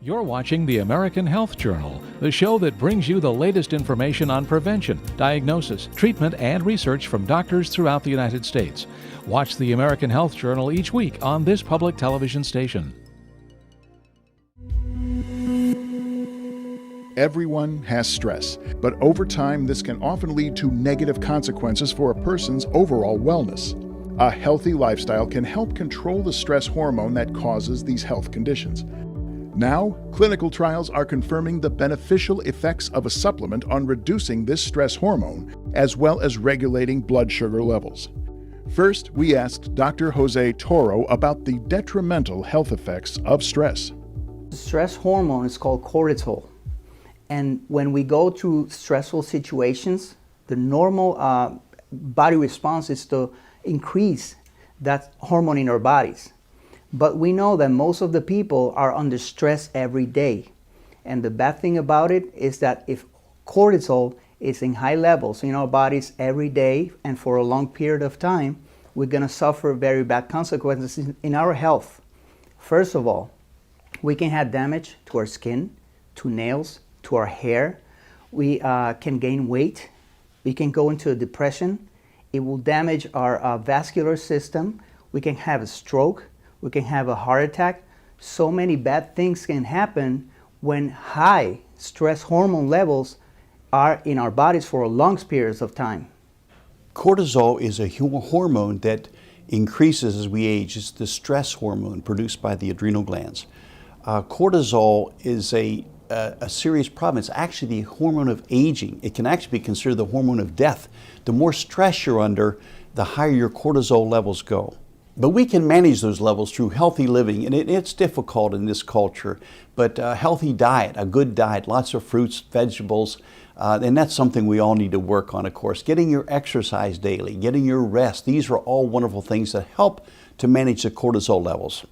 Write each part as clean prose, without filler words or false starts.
You're watching the American Health Journal, the show that brings you the latest information on prevention, diagnosis, treatment, and research from doctors throughout the United States. Watch the American Health Journal each week on this public television station. Everyone has stress, but over time this can often lead to negative consequences for a person's overall wellness. A healthy lifestyle can help control the stress hormone that causes these health conditions. Now, clinical trials are confirming the beneficial effects of a supplement on reducing this stress hormone, as well as regulating blood sugar levels. First, we asked Dr. Jose Toro about the detrimental health effects of stress. The stress hormone is called cortisol. And when we go through stressful situations, the normal body response is to increase that hormone in our bodies. But we know that most of the people are under stress every day. And the bad thing about it is that if cortisol is in high levels in our bodies every day and for a long period of time, we're going to suffer very bad consequences in our health. First of all, we can have damage to our skin, to nails, to our hair. We can gain weight. We can go into a depression. It will damage our vascular system. We can have a stroke. We can have a heart attack. So many bad things can happen when high stress hormone levels are in our bodies for long periods of time. Cortisol is a hormone that increases as we age. It's the stress hormone produced by the adrenal glands. Cortisol is a serious problem. It's actually the hormone of aging. It can actually be considered the hormone of death. The more stress you're under, the higher your cortisol levels go. But we can manage those levels through healthy living, and it's difficult in this culture, but a healthy diet, a good diet, lots of fruits, vegetables, and that's something we all need to work on, of course. Getting your exercise daily, getting your rest, these are all wonderful things that help to manage the cortisol levels.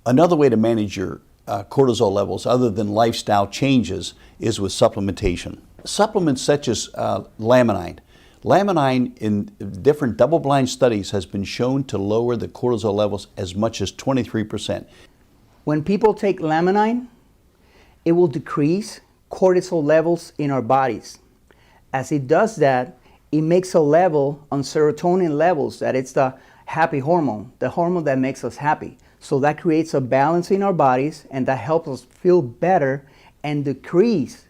Another way to manage your cortisol levels, other than lifestyle changes, is with supplementation. Supplements such as Laminine. Laminine in different double-blind studies has been shown to lower the cortisol levels as much as 23%. When people take Laminine, it will decrease cortisol levels in our bodies. As it does that, it makes a level on serotonin levels, that it's the happy hormone, the hormone that makes us happy. So that creates a balance in our bodies, and that helps us feel better and decrease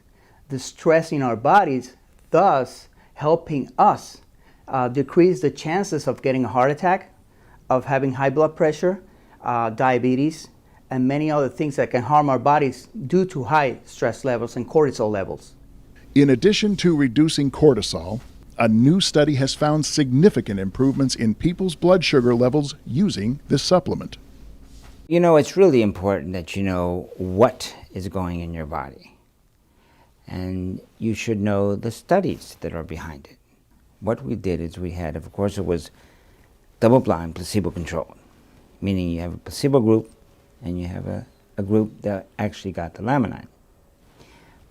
the stress in our bodies, thus helping us decrease the chances of getting a heart attack, of having high blood pressure, diabetes, and many other things that can harm our bodies due to high stress levels and cortisol levels. In addition to reducing cortisol, a new study has found significant improvements in people's blood sugar levels using this supplement. You know, it's really important that you know what is going in your body. And you should know the studies that are behind it. What we did is we had, of course, it was double-blind, placebo-controlled, meaning you have a placebo group and you have a group that actually got the Laminine.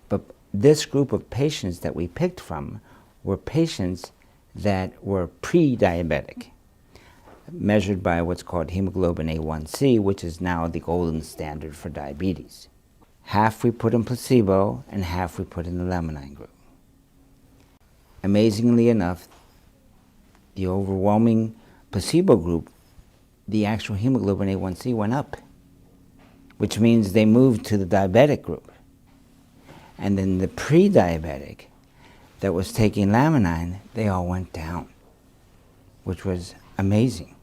But this group of patients that we picked from were patients that were pre-diabetic, measured by what's called hemoglobin A1C, which is now the golden standard for diabetes. Half we put in placebo and half we put in the Laminine group. Amazingly enough, the overwhelming placebo group, the actual hemoglobin A1C went up, which means they moved to the diabetic group. And then the pre-diabetic that was taking Laminine, they all went down, which was amazing,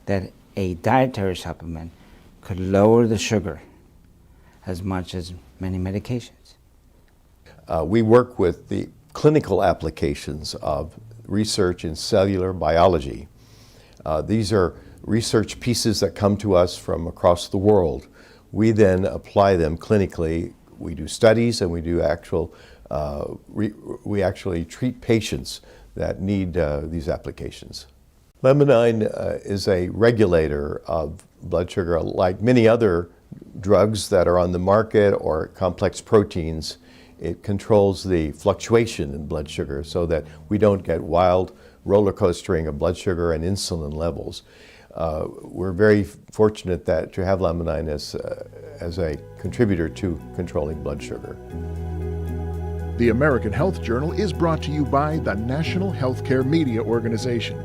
that a dietary supplement could lower the sugar as much as many medications. We work with the clinical applications of research in cellular biology. These are research pieces that come to us from across the world. We then apply them clinically. We do studies and we do we actually treat patients that need these applications. Laminine is a regulator of blood sugar, like many other drugs that are on the market or complex proteins. It controls the fluctuation in blood sugar so that we don't get wild roller coastering of blood sugar and insulin levels. we're very fortunate to have Laminine as a contributor to controlling blood sugar. The American Health Journal is brought to you by the National Healthcare Media Organization,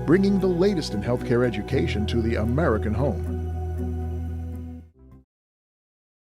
bringing the latest in healthcare education to the American home.